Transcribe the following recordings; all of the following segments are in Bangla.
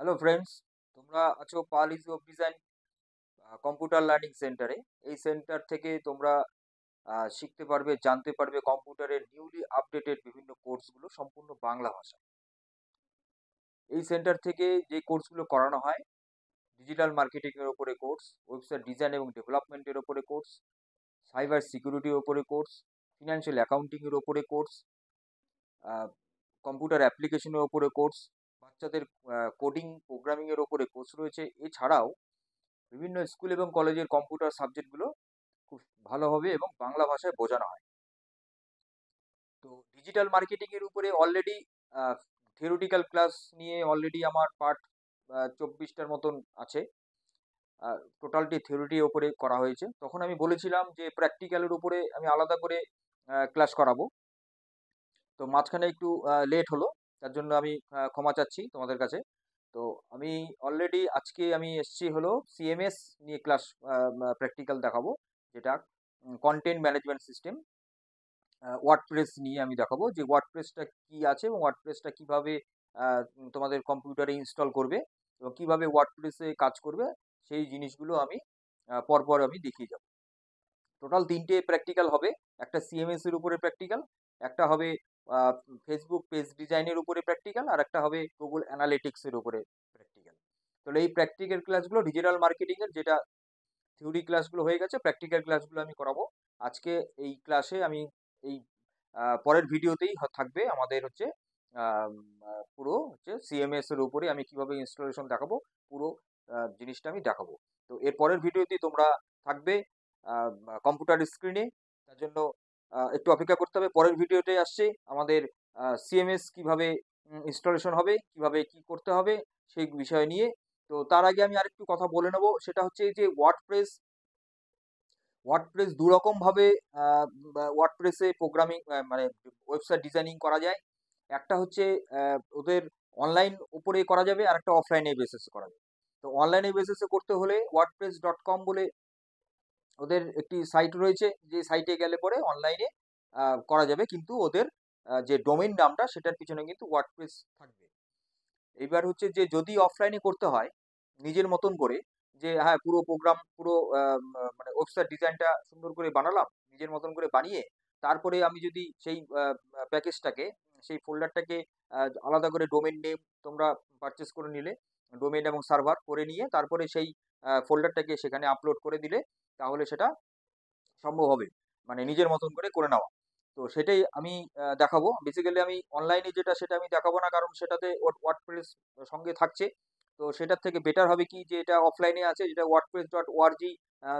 হ্যালো ফ্রেন্ডস, তোমরা আছো palace of design computer learning সেন্টারে। এই সেন্টার থেকে তোমরা শিখতে পারবে, জানতে পারবে কম্পিউটারের নিউলি আপডেটেড বিভিন্ন কোর্সগুলো সম্পূর্ণ বাংলা ভাষায়। এই সেন্টার থেকে যে কোর্সগুলো করানো হয়, ডিজিটাল মার্কেটিংয়ের ওপরে কোর্স, ওয়েবসাইট ডিজাইন এবং ডেভেলপমেন্টের ওপরে কোর্স, সাইবার সিকিউরিটির ওপরে কোর্স, ফিনান্সিয়াল অ্যাকাউন্টিংয়ের ওপরে কোর্স, কম্পিউটার অ্যাপ্লিকেশনের ওপরে কোর্স, বাচ্চাদের কোডিং প্রোগ্রামিংয়ের ওপরে কোর্স রয়েছে। এছাড়াও বিভিন্ন স্কুল এবং কলেজের কম্পিউটার সাবজেক্টগুলো খুব ভালোভাবে এবং বাংলা ভাষায় বোঝানো হয়। তো ডিজিটাল মার্কেটিং এর উপরে অলরেডি থিওরিটিক্যাল ক্লাস নিয়ে অলরেডি আমার পার্ট 24টার মতন আছে। টোটালটি থিওরিটির ওপরে করা হয়েছে। তখন আমি বলেছিলাম যে প্র্যাকটিক্যালের উপরে আমি আলাদা করে ক্লাস করাবো। তো মাঝখানে একটু লেট হলো, তার জন্য আমি ক্ষমা চাচ্ছি তোমাদের কাছে। তো আমি অলরেডি আজকে আমি এসছি হলো সিএমএস নিয়ে ক্লাস প্র্যাকটিক্যাল দেখাবো, যেটা কন্টেন্ট ম্যানেজমেন্ট সিস্টেম। ওয়ার্ডপ্রেস নিয়ে আমি দেখাবো যে ওয়ার্ডপ্রেসটা কি আছে এবং ওয়ার্ডপ্রেসটা কিভাবে তোমাদের কম্পিউটারে ইনস্টল করবে এবং কিভাবে ওয়ার্ডপ্রেসে কাজ করবে, সেই জিনিসগুলো আমি পরপর আমি দেখিয়ে যাব। টোটাল 3টে প্র্যাকটিক্যাল হবে। একটা সিএমএস এর উপরে প্র্যাকটিক্যাল, একটা হবে ফেসবুক পেজ ডিজাইনের উপরে প্র্যাকটিক্যাল, আর একটা হবে গুগল অ্যানালিটিক্স এর উপরে প্র্যাকটিক্যাল। তাহলে এই প্র্যাকটিক্যাল ক্লাসগুলো ডিজিটাল মার্কেটিং এর, যেটা থিওরি ক্লাসগুলো হয়ে গেছে, প্র্যাকটিক্যাল ক্লাসগুলো আমি করাবো আজকে এই ক্লাসে। আমি এই পরের ভিডিওতেই থাকবে আমাদের হচ্ছে পুরো হচ্ছে সিএমএস এর উপরে আমি কিভাবে ইনস্টলেশন দেখাবো, পুরো জিনিসটা আমি দেখাবো। তো এর পরের ভিডিওতেই তোমরা থাকবে কম্পিউটার স্ক্রিনে। তার জন্য একটু অপেক্ষা করতে হবে। পরের ভিডিওতে আসছে আমাদের সিএমএস কিভাবে ইনস্টলেশন হবে, কিভাবে কি করতে হবে সেই বিষয় নিয়ে। তো তার আগে আমি আরেকটু কথা বলে নেবো, সেটা হচ্ছে যে ওয়ার্ডপ্রেস। ওয়ার্ডপ্রেস দু রকম ভাবে ওয়ার্ডপ্রেসে প্রোগ্রামিং মানে ওয়েবসাইট ডিজাইনিং করা যায়। একটা হচ্ছে ওদের অনলাইন উপরে করা যাবে, আর একটা অফলাইনে বেসিসে করা যাবে। তো অনলাইনে বেসিসে করতে হলে wordpress.com বলে ওদের একটি সাইট রয়েছে, যে সাইটে গেলে পরে অনলাইনে করা যাবে, কিন্তু ওদের যে ডোমেইন নামটা সেটার পিছনে কিন্তু ওয়ার্ডপ্রেস থাকবে। এবার হচ্ছে যে যদি অফলাইনে করতে হয় নিজের মতন করে, যে হ্যাঁ পুরো প্রোগ্রাম পুরো মানে ওয়েবসাইট ডিজাইনটা সুন্দর করে বানালাম নিজের মতন করে বানিয়ে, তারপরে আমি যদি সেই প্যাকেজটাকে, সেই ফোল্ডারটাকে আলাদা করে ডোমেইন নেম তোমরা পারচেস করে নিলে, ডোমেইন এবং সার্ভার করে নিয়ে তারপরে সেই ফোল্ডারটাকে সেখানে আপলোড করে দিলে, তাহলে সেটা সম্ভব হবে, মানে নিজের মতন করে করে নেওয়া। তো সেটাই আমি দেখাবো। বেসিক্যালি আমি অনলাইনে যেটা সেটা আমি দেখাবো না, কারণ সেটাতে ওয়ার্ডপ্রেস সঙ্গে থাকছে। তো সেটার থেকে বেটার হবে কি, যে এটা অফলাইনে আছে, যেটা wordpress.org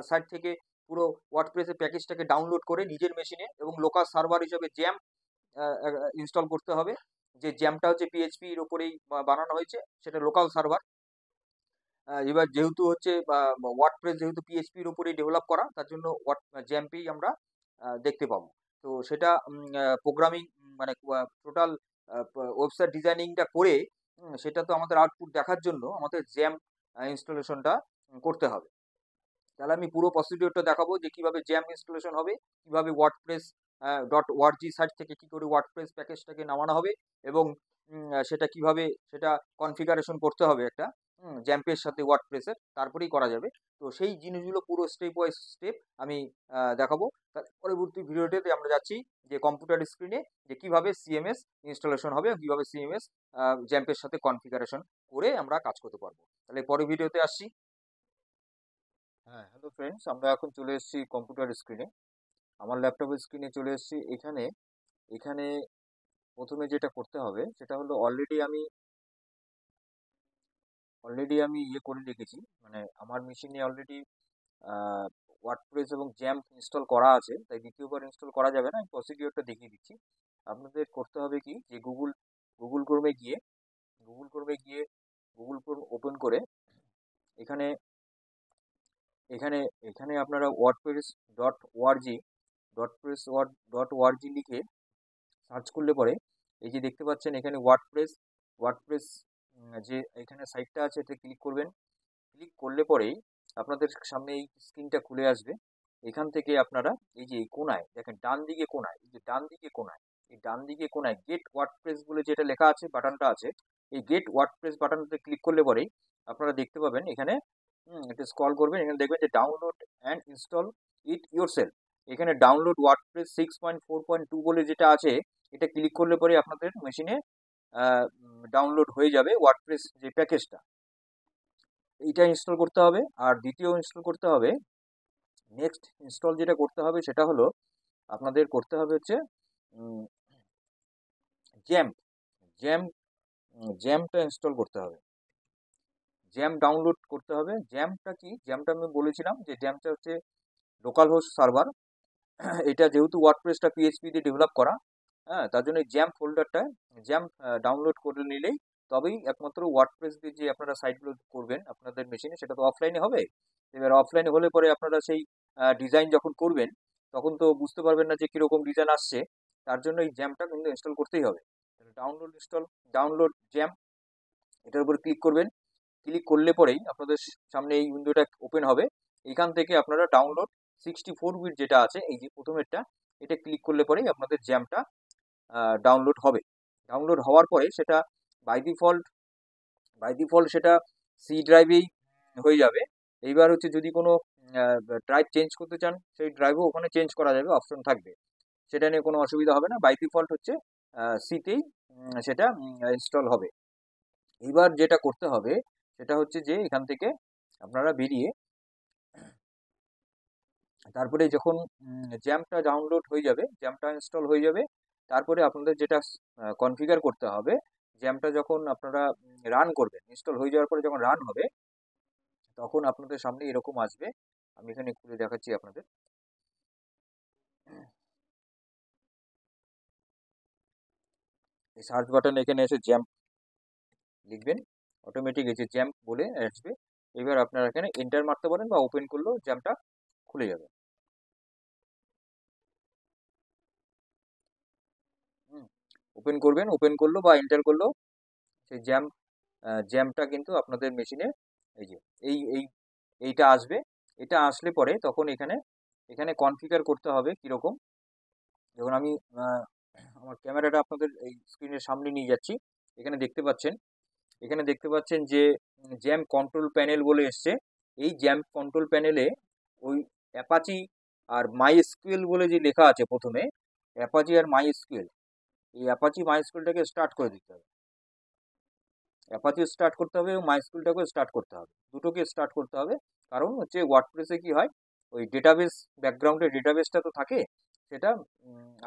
সাইট থেকে পুরো ওয়ার্ডপ্রেসের প্যাকেজটাকে ডাউনলোড করে নিজের মেশিনে এবং লোকাল সার্ভার হিসেবে জ্যাম ইনস্টল করতে হবে। যে জ্যামটা হচ্ছে পিএইচপির উপরেই বানানো হয়েছে, সেটা লোকাল সার্ভার। এবার যেহেতু হচ্ছে ওয়ার্ডপ্রেস যেহেতু পিএইচপির উপরেই ডেভেলপ করা, তার জন্য জ্যাম্পেই আমরা দেখতে পাবো। তো সেটা প্রোগ্রামিং মানে টোটাল ওয়েবসাইট ডিজাইনিংটা করে সেটা তো আমাদের আউটপুট দেখার জন্য আমাদের জ্যাম্প ইনস্টলেশনটা করতে হবে। তাহলে আমি পুরো প্রসিডিওরটা দেখাবো যে কিভাবে জ্যাম্প ইনস্টলেশন হবে, কিভাবে ওয়ার্ডপ্রেস .org সাইট থেকে কি করে ওয়ার্ডপ্রেস প্যাকেজটাকে নামানো হবে, এবং সেটা কিভাবে সেটা কনফিগারেশন করতে হবে একটা জ্যাম্পের সাথে ওয়ার্ডপ্রেসের, তারপরেই করা যাবে। তো সেই জিনিসগুলো পুরো স্টেপ বাই স্টেপ আমি দেখাবো। তার পরবর্তী ভিডিওটিতে আমরা যাচ্ছি যে কম্পিউটার স্ক্রিনে যে কিভাবে সিএমএস ইনস্টলেশন হবে এবং কিভাবে সিএমএস জ্যাম্পের সাথে কনফিগারেশন করে আমরা কাজ করতে পারবো। তাহলে পরের ভিডিওতে আসছি। হ্যাঁ, হ্যালো ফ্রেন্ডস, আমরা এখন চলে এসেছি কম্পিউটার স্ক্রিনে। আমার ল্যাপটপের স্ক্রিনে চলে এসেছি। এখানে এখানে প্রথমে যেটা করতে হবে সেটা হলো অলরেডি আমি ইয়ে করে রেখেছি, মানে আমার মেশিনে অলরেডি ওয়ার্ডপ্রেস এবং জ্যাম্প ইনস্টল করা আছে, তাই দ্বিতীয়বার ইনস্টল করা যাবে না। আমি প্রসিডিওরটা দেখিয়ে দিচ্ছি। আপনাদের করতে হবে কি, যে গুগল ক্রোমে গিয়ে গুগল ক্রোমে গিয়ে গুগল ক্রোম ওপেন করে এখানে এখানে এখানে আপনারা WordPress dot ORG WordPress dot ORG লিখে সার্চ করলে পরে এই যে দেখতে পাচ্ছেন এখানে ওয়ার্ডপ্রেস যে এখানে সাইটটা আছে এতে ক্লিক করবেন। ক্লিক করলে পরেই আপনাদের সামনে এই স্ক্রিনটা খুলে আসবে। এখান থেকে আপনারা এই যে এই কোনায় দেখেন, ডান দিকে কোনায়, এই যে ডান দিকে কোনায়, এই ডান দিকে কোনায় গেট ওয়ার্ডপ্রেস বলে যেটা লেখা আছে, বাটনটা আছে, এই গেট ওয়ার্ডপ্রেস বাটনতে ক্লিক করলে পরেই আপনারা দেখতে পাবেন এখানে একটু স্ক্রল করবেন, এখানে দেখবেন যে download and install it yourself. এখানে ডাউনলোড ওয়ার্ডপ্রেস 6.4.2 বলে যেটা আছে, এটা ক্লিক করলে পরে আপনাদের মেশিনে ডাউনলোড হয়ে যাবে ওয়ার্ডপ্রেস যে প্যাকেজটা, এইটা ইনস্টল করতে হবে। আর দ্বিতীয় ইনস্টল করতে হবে, নেক্সট ইনস্টল যেটা করতে হবে সেটা হলো আপনাদের করতে হবে হচ্ছে জ্যাম্প জ্যাম্প জ্যাম্পটা ইনস্টল করতে হবে, জ্যাম্প ডাউনলোড করতে হবে। জ্যাম্পটা কি? জ্যাম্পটা আমি বলেছিলাম যে জ্যাম্পটা হচ্ছে লোকাল হোস্ট সার্ভার। এটা যেহেতু ওয়ার্ডপ্রেসটা পিএইচপি দিয়ে ডেভেলপ করা, হ্যাঁ, তার জন্য জ্যাম্প ফোল্ডারটা জ্যাম্প ডাউনলোড করে নিলেই তবেই একমাত্র ওয়ার্ডপ্রেস দিয়ে যে আপনারা সাইটগুলো করবেন আপনাদের মেশিনে, সেটা তো অফলাইনে হবে। এবার অফলাইনে হলে পরে আপনারা সেই ডিজাইন যখন করবেন তখন তো বুঝতে পারবেন না যে কীরকম ডিজাইন আসছে, তার জন্য এই জ্যাম্পটা কিন্তু ইনস্টল করতেই হবে। ডাউনলোড জ্যাম্প, এটার উপর ক্লিক করবেন। ক্লিক করলে পরেই আপনাদের সামনে এই উইন্ডোটা ওপেন হবে। এখান থেকে আপনারা ডাউনলোড 64 বিট যেটা আছে, এই যে প্রথমেরটা, এটা ক্লিক করলে পরেই আপনাদের জ্যামটা ডাউনলোড হবে। ডাউনলোড হওয়ার পরে সেটা বাই ডিফল্ট সেটা সি ড্রাইভেই হয়ে যাবে। এইবার হচ্ছে যদি কোনো ড্রাইভ চেঞ্জ করতে চান, সেই ড্রাইভও ওখানে চেঞ্জ করা যাবে, অপশন থাকবে, সেটা নিয়ে কোনো অসুবিধা হবে না। বাই ডিফল্ট হচ্ছে সিতেই সেটা ইনস্টল হবে। এইবার যেটা করতে হবে সেটা হচ্ছে যে এখান থেকে আপনারা বেরিয়ে তারপরে যখন জ্যামটা ডাউনলোড হয়ে যাবে, জ্যামটা ইনস্টল হয়ে যাবে, তারপরে আপনাদের যেটা কনফিগার করতে হবে, জ্যামটা যখন আপনারা রান করবেন, ইনস্টল হয়ে যাওয়ার পরে যখন রান হবে তখন আপনাদের সামনে এরকম আসবে। আমি এখানে খুলে দেখাচ্ছি আপনাদের। এই সার্চ বাটন এখানে এসে জ্যাম্প লিখবেন, অটোমেটিক এই যে জ্যাম্প বলে আসবে। এবার আপনারা এখানে এন্টার মারতে পারেন বা ওপেন করলেও জ্যামটা খুলে যাবে। ওপেন করবেন, ওপেন করলো বা এন্টার করলো সেই জ্যামটা কিন্তু আপনাদের মেশিনে এই যে এইটা আসবে। এটা আসলে পরে তখন এখানে কনফিগার করতে হবে কীরকম। যখন আমি আমার ক্যামেরাটা আপনাদের এই স্ক্রিনের সামনে নিয়ে যাচ্ছি, এখানে দেখতে পাচ্ছেন যে জ্যাম কন্ট্রোল প্যানেল বলে এসছে। এই জ্যাম কন্ট্রোল প্যানেলে ওই অ্যাপাচি আর মাইএসকিউএল বলে যে লেখা আছে প্রথমে, অ্যাপাচি আর মাইএসকিউএল, এই অ্যাপাচি মাইএসকিউএলটাকে স্টার্ট করে দিতে হবে। অ্যাপাচি স্টার্ট করতে হবে এবং মাইস্কুলটাকেও স্টার্ট করতে হবে, দুটোকে স্টার্ট করতে হবে। কারণ হচ্ছে ওয়ার্ডপ্রেসে কি হয়, ওই ডেটাবেস ব্যাকগ্রাউন্ডে ডেটাবেসটা তো থাকে, সেটা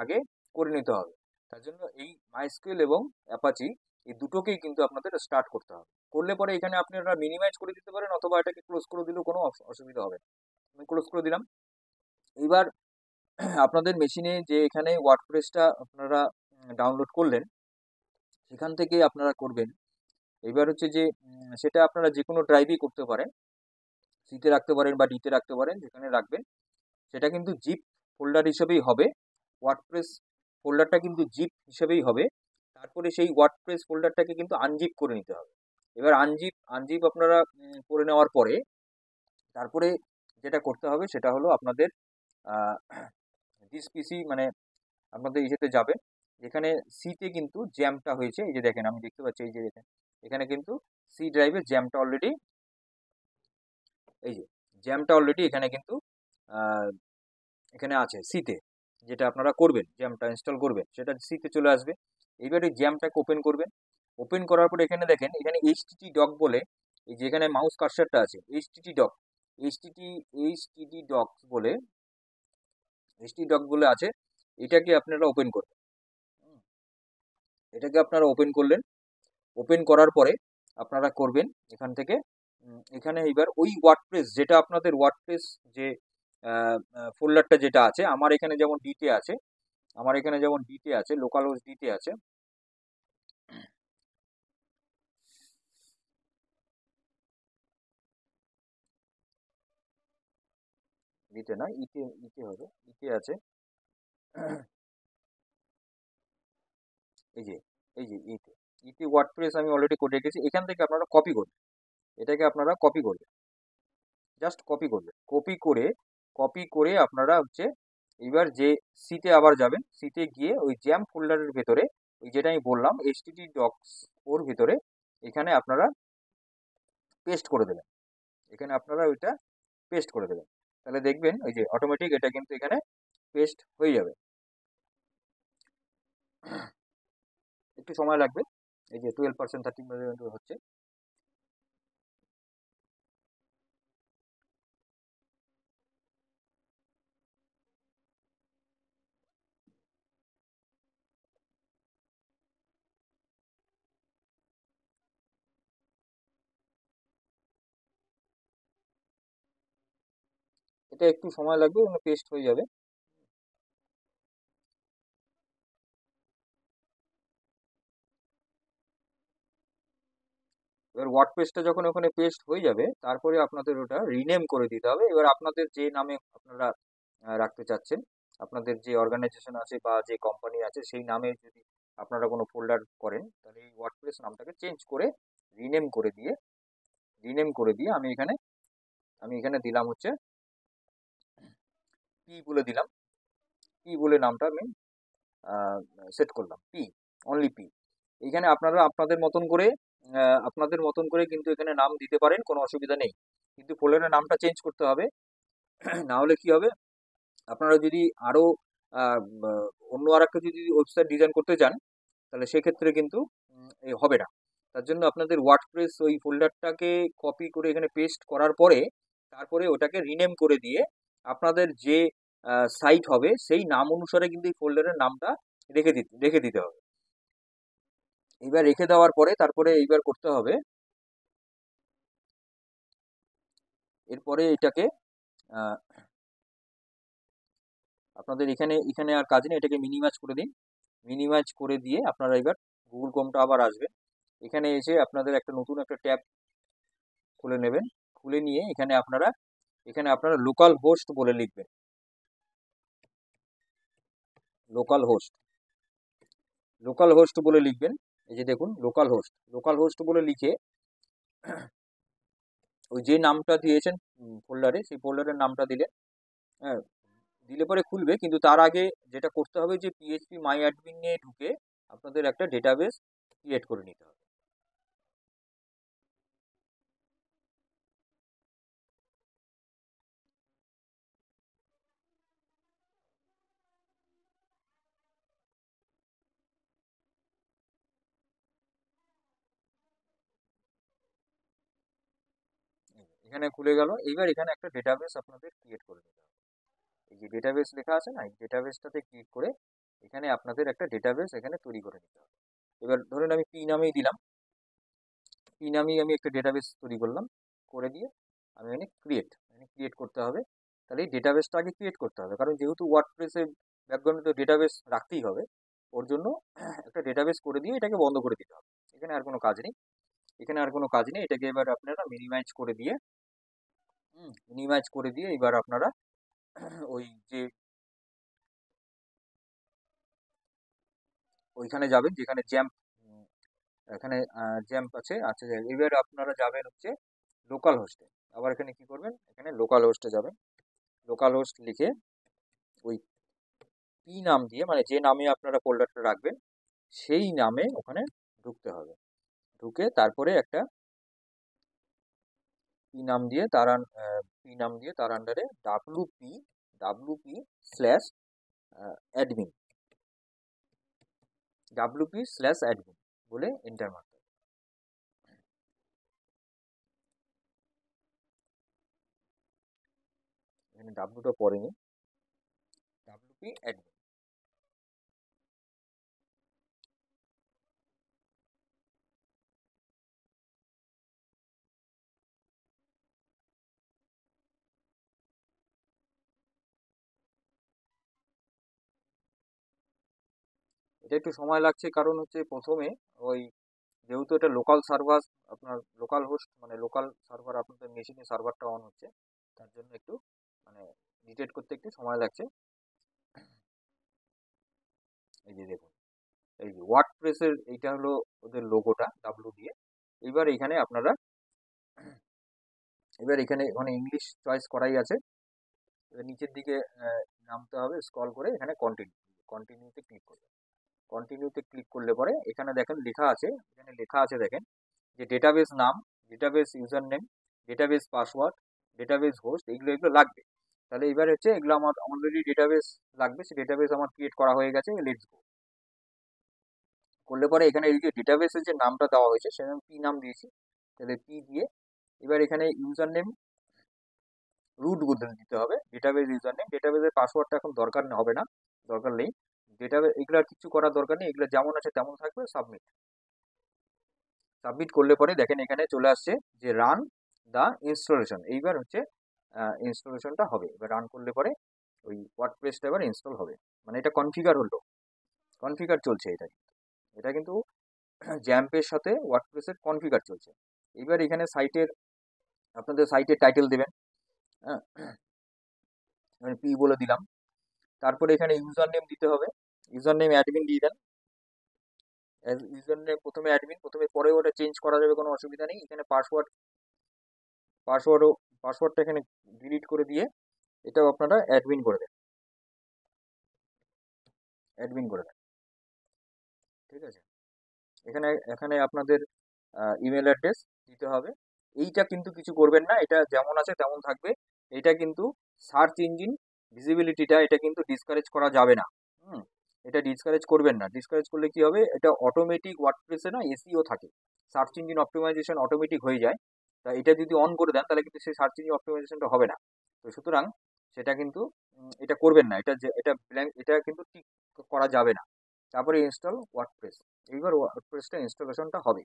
আগে করে নিতে হবে। তার জন্য এই মাইস্কুল এবং অ্যাপাচি এই দুটোকেই কিন্তু আপনাদের স্টার্ট করতে হবে। করলে পরে এখানে আপনারা মিনিমাইজ করে দিতে পারেন অথবা এটাকে ক্লোজ করে দিলেও কোনো অসুবিধা হবে না। আমি ক্লোজ করে দিলাম। এইবার আপনাদের মেশিনে যে এখানে ওয়ার্ডপ্রেসটা আপনারা ডাউনলোড করলেন, সেখান থেকে আপনারা করবেন। এবার হচ্ছে যে সেটা আপনারা যে কোনো ড্রাইভেই করতে পারেন, সিতে রাখতে পারেন বা ডিতে রাখতে পারেন, যেখানে রাখবেন সেটা কিন্তু জিপ ফোল্ডার হিসেবেই হবে। ওয়ার্ডপ্রেস ফোল্ডারটা কিন্তু জিপ হিসেবেই হবে। তারপরে সেই ওয়ার্ডপ্রেস ফোল্ডারটাকে কিন্তু আনজিপ করে নিতে হবে। এবার আনজিপ আপনারা করে নেওয়ার পরে তারপরে যেটা করতে হবে সেটা হলো আপনাদের দিস পিসি মানে আপনাদের ইসেতে যাবেন, যেখানে সিতে কিন্তু জ্যামটা হয়েছে। এই যে দেখেন, আমি দেখতে পাচ্ছি, এই যে দেখেন এখানে কিন্তু সি ড্রাইভে জ্যামটা অলরেডি, এই যে জ্যামটা অলরেডি এখানে কিন্তু এখানে আছে সিতে। যেটা আপনারা করবেন, জ্যামটা ইনস্টল করবেন, সেটা সিতে চলে আসবে। এইবারে জ্যামটাকে ওপেন করবেন। ওপেন করার পরে এখানে দেখেন, এখানে এইচটিটি ডক বলে, এই যেখানে মাউস কার্সারটা আছে, এইচটিটি ডক বলে আছে, এটাকে আপনারা ওপেন করবেন। এটাকে আপনারা ওপেন করলেন। ওপেন করার পরে আপনারা করবেন এখান থেকে এখানে এইবার ওই ওয়ার্ডপ্রেস যেটা আপনাদের ওয়ার্ডপ্রেস যে ফোল্ডারটা যেটা আছে, আমার এখানে যেমন ডিতে আছে, লোকাল হোস্ট ডিতে আছে। ডিতে না, ইতে হবে, ইতে আছে। এই যে ইতে ওয়ার্ডপ্রেস আমি অলরেডি করে রেখেছি। এখান থেকে আপনারা কপি করবেন, এটাকে আপনারা কপি করবেন, জাস্ট কপি করে আপনারা হচ্ছে এইবার যে সিতে আবার যাবেন। সিতে গিয়ে ওই জ্যাম ফোল্ডারের ভেতরে, ওই যেটা আমি বললাম এইচটিটি ডক্স, ওর ভেতরে এখানে আপনারা পেস্ট করে দেবেন। এখানে আপনারা ওইটা পেস্ট করে দেবেন, তাহলে দেখবেন ওই যে অটোমেটিক এটা কিন্তু এখানে পেস্ট হয়ে যাবে। একটু সময় লাগবে, এই যে 12% 13% হচ্ছে। এটা একটু সময় লাগবে, পেস্ট হয়ে যাবে। এবার ওয়ার্ড পেজটা যখন ওখানে পেস্ট হয়ে যাবে, তারপরে আপনাদের ওটা রিনেম করে দিতে হবে। এবার আপনাদের যে নামে আপনারা রাখতে চাচ্ছেন, আপনাদের যে অর্গানাইজেশন আছে বা যে কোম্পানি আছে সেই নামে যদি আপনারা কোনো ফোল্ডার করেন, তাহলে এই ওয়ার্ডপ্রেস নামটাকে চেঞ্জ করে রিনেম করে দিয়ে আমি এখানে দিলাম হচ্ছে পি বলে দিলাম। পি বলে নামটা আমি সেট করলাম, পি, অনলি পি। এখানে আপনারা আপনাদের মতন করে কিন্তু এখানে নাম দিতে পারেন, কোনো অসুবিধা নেই, কিন্তু ফোল্ডারের নামটা চেঞ্জ করতে হবে। না হলে কি হবে, আপনারা যদি আরো অন্য আর একটা যদি ওয়েবসাইট ডিজাইন করতে চান, তাহলে সেক্ষেত্রে কিন্তু হবে না। তার জন্য আপনাদের ওয়ার্ডপ্রেস ওই ফোল্ডারটাকে কপি করে এখানে পেস্ট করার পরে, তারপরে ওটাকে রিনেম করে দিয়ে আপনাদের যে সাইট হবে সেই নাম অনুসারে কিন্তু এই ফোল্ডারের নামটা রেখে দিতে হবে। এইবার রেখে দেওয়ার পরে তারপরে এইবার করতে হবে, এরপরে এটাকে আহ, আপনাদের এখানে এখানে আর কাজ নেই, এটাকে মিনিমাইজ করে দিন। মিনিমাইজ করে দিয়ে আপনারা এবার গুগল ক্রোমটা আবার আসবেন, এখানে এসে আপনাদের একটা নতুন একটা ট্যাব খুলে নেবেন। খুলে নিয়ে এখানে আপনারা লোকাল হোস্ট বলে লিখবেন, লোকাল হোস্ট, লোকাল হোস্ট বলে লিখবেন। এই যে দেখুন লোকাল হোস্ট বলে লিখে ওই যে নামটা দিয়েছেন ফোল্ডারে, সেই ফোল্ডারের নামটা দিলে, হ্যাঁ, দিলে পরে খুলবে। কিন্তু তার আগে যেটা করতে হবে যে পিএইচপি মাই অ্যাডমিন নিয়ে ঢুকে আপনাদের একটা ডেটাবেস ক্রিয়েট করে নিতে হবে। এখানে খুলে গেল, এইবার এখানে একটা ডেটাবেস আপনাদের ক্রিয়েট করে নিতে হবে। এই যে ডেটাবেস লেখা আছে না, এই ডেটাবেসটাতে ক্লিক করে এখানে আপনাদের একটা ডেটাবেস এখানে তৈরি করে নিতে হবে। এবার ধরুন আমি পি নামেই দিলাম, পি নামেই আমি একটা ডেটাবেস তৈরি করলাম, করে দিয়ে আমি ক্রিয়েট করতে হবে। তাহলে এই ডেটাবেসটা আগে ক্রিয়েট করতে হবে, কারণ যেহেতু ওয়ার্ডপ্রেসে ব্যাকগ্রাউন্ডে তো ডেটাবেস রাখতেই হবে। ওর জন্য একটা ডেটাবেস করে দিয়ে এটাকে বন্ধ করে দিতে হবে। এখানে আর কোনো কাজ নেই, এটাকে এবার আপনারা মিনিমাইজ করে দিয়ে এবার আপনারা ওই যে ওইখানে যাবেন যেখানে জ্যাম্প, এখানে জ্যাম্প আছে। আচ্ছা, এবার আপনারা যাবেন হচ্ছে লোকাল হোস্টে। আবার এখানে কি করবেন, এখানে লোকাল হোস্টে যাবেন। লোকাল হোস্ট লিখে ওই পি নাম দিয়ে, মানে যে নামে আপনারা ফোল্ডারটা রাখবেন সেই নামে ওখানে ঢুকতে হবে। ঢুকে তারপরে একটা পি নাম দিয়ে তার আন্ডারে ডাব্লুপি স্ল্যাশ অ্যাডমিন, ডাব্লুপি/অ্যাডমিন বলে এন্টার মারতে হবে। এখানে ডাব্লুটা পড়েনি, ডাব্লুপি/অ্যাডমিন। এটা একটু সময় লাগছে, কারণ হচ্ছে প্রথমে ওই যেহেতু এটা লোকাল সার্ভার, আপনার লোকাল হোস্ট মানে লোকাল সার্ভার, আপনাদের মেশিনে সার্ভারটা অন হচ্ছে, তার জন্য একটু মানে ডিটেক্ট করতে একটু সময় লাগছে। এই যে দেখুন, এই যে ওয়ার্ডপ্রেসের এইটা হলো ওদের লোগোটা ডাব্লু দিয়ে। এবার এখানে আপনারা এখানে মানে ইংলিশ চয়েস করাই আছে। এবার নিচের দিকে নামতে হবে, স্ক্রল করে এখানে কন্টিনিউতে ক্লিক করবেন। কন্টিনিউতে ক্লিক করলে পরে এখানে দেখেন লেখা আছে, দেখেন যে ডেটাবেস নাম, database user name, database password, database host, এগুলো লাগবে। তাহলে এবার হচ্ছে এগুলো আমার অলরেডি ডেটাবেস লাগবে, সেই ডেটাবেস আমার ক্রিয়েট করা হয়ে গেছে। লেটস গো করলে পরে এখানে এই যে ডেটাবেসের যে নামটা দেওয়া হয়েছে সেটা আমি পি নাম দিয়েছি, তাহলে পি দিয়ে এবার এখানে ইউজার নেম রুট বদলে দিতে হবে, ডেটাবেস ইউজার নেম, ডেটাবেসের পাসওয়ার্ডটা এখন দরকার হবে না, দরকার নেই। ডেটাবেস এগুলো আর কিছু করার দরকার নেই, এগুলো যেমন আছে তেমন থাকবে। সাবমিট, সাবমিট করলে পরে দেখেন এখানে চলে আসছে যে রান দ্য ইনস্টলেশন। এইবার হচ্ছে ইনস্টলেশনটা হবে। এবার রান করলে পরে ওই ওয়ার্ডপ্রেসটা এবার ইনস্টল হবে, মানে এটা কনফিগার হলো, কনফিগার চলছে এটা। এটা কিন্তু জ্যাম্পের সাথে ওয়ার্ডপ্রেসের কনফিগার চলছে। এবার এখানে সাইটের আপনাদের সাইটের টাইটেল দেবেন, হ্যাঁ, আমি পি বলে দিলাম। তারপরে এখানে ইউজার নেম দিতে হবে, ইউজার নেম অ্যাডমিন দিয়ে দেন। ইউজার নেম প্রথমে অ্যাডমিন, প্রথমে পরে ওটা চেঞ্জ করা যাবে, কোনো অসুবিধা নেই। এখানে পাসওয়ার্ডটা এখানে ডিলিট করে দিয়ে এটাও আপনারা অ্যাডমিন করে দেন, অ্যাডমিন করে দেন, ঠিক আছে। এখানে এখানে আপনাদের ইমেল অ্যাড্রেস দিতে হবে। এইটা কিন্তু কিছু করবেন না, এটা যেমন আছে তেমন থাকবে। এটা কিন্তু সার্চ ইঞ্জিন ভিজিবিলিটিটা এটা কিন্তু ডিসকারেজ করা যাবে না। এটা ডিসকারেজ করবেন না, ডিসকারেজ করলে কি হবে, এটা অটোমেটিক ওয়ার্ডপ্রেসে না এসইও থাকে, সার্চ ইঞ্জিন অপটিমাইজেশন অটোমেটিক হয়ে যায়। তা এটা যদি অন করে দেন তাহলে কিন্তু সেই সার্চ ইঞ্জিন অপটিমাইজেশনটা হবে না। তো সুতরাং সেটা কিন্তু এটা করবেন না, এটা ব্ল্যাঙ্ক, এটা কিন্তু টিক করা যাবে না। তারপরে ইনস্টল ওয়ার্ডপ্রেস, এইবার ওয়ার্ডপ্রেসটা ইনস্টলেশনটা হবে।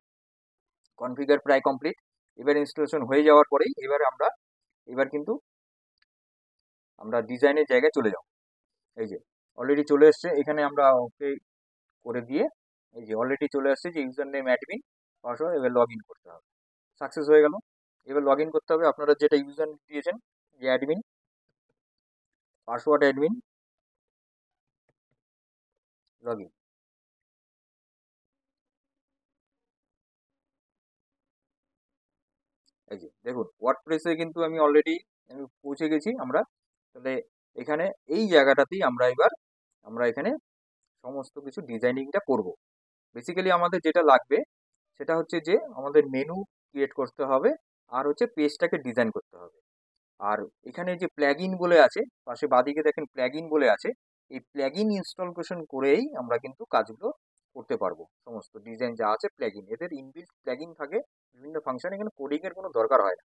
কনফিগার প্রায় কমপ্লিট। এবার ইনস্টলেশন হয়ে যাওয়ার পরেই এবার কিন্তু আমরা ডিজাইনের জায়গায় চলে যাব। এই যে অলরেডি চলে এসছে, এখানে আমরা ওকে করে দিয়ে এই যে অলরেডি চলে আসছে যে ইউজার নেম অ্যাডমিন পাসওয়ার্ড, এবার লগ ইন করতে হবে। সাকসেস হয়ে গেল। এবার লগ ইন করতে হবে, আপনারা যেটা ইউজার দিয়েছেন যে admin, password admin, log in. এই যে দেখুন ওয়ার্ডপ্রেসে কিন্তু আমি অলরেডি পৌঁছে গেছি আমরা। তাহলে এখানে এই জায়গাটাতেই আমরা এখানে সমস্ত কিছু ডিজাইনিংটা করব। বেসিক্যালি আমাদের যেটা লাগবে সেটা হচ্ছে যে আমাদের মেনু ক্রিয়েট করতে হবে, আর হচ্ছে পেজটাকে ডিজাইন করতে হবে। আর এখানে যে প্ল্যাগইন বলে আছে পাশে বাঁদিকে দেখেন প্ল্যাগইন বলে আছে, এই প্ল্যাগইন ইনস্টলেশন করেই আমরা কিন্তু কাজগুলো করতে পারবো। সমস্ত ডিজাইন যা আছে প্ল্যাগইন, এদের ইনবিল্ট প্ল্যাগইন থাকে বিভিন্ন ফাংশন, এখানে কোডিং এর কোনো দরকার হয় না।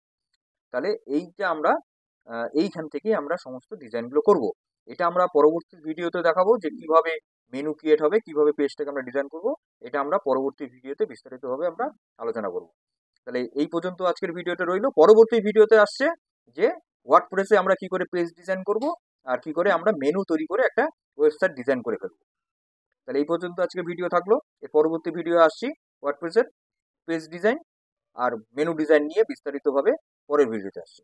তাহলে এইটা আমরা এইখান থেকেই আমরা সমস্ত ডিজাইনগুলো করব। এটা আমরা পরবর্তী ভিডিওতে দেখাবো যে কিভাবে মেনু ক্রিয়েট হবে, কিভাবে পেজটাকে আমরা ডিজাইন করব। এটা আমরা পরবর্তী ভিডিওতে বিস্তারিতভাবে আমরা আলোচনা করব। তাহলে এই পর্যন্ত আজকের ভিডিওটা রইলো। পরবর্তী ভিডিওতে আসছে যে ওয়ার্ডপ্রেসে আমরা কি করে পেজ ডিজাইন করব আর কি করে আমরা মেনু তৈরি করে একটা ওয়েবসাইট ডিজাইন করে ফেলবো। তাহলে এই পর্যন্ত আজকে ভিডিও থাকলো। এর পরবর্তী ভিডিও আসছি ওয়ার্ডপ্রেসের পেজ ডিজাইন আর মেনু ডিজাইন নিয়ে বিস্তারিতভাবে পরের ভিডিওতে আসছি।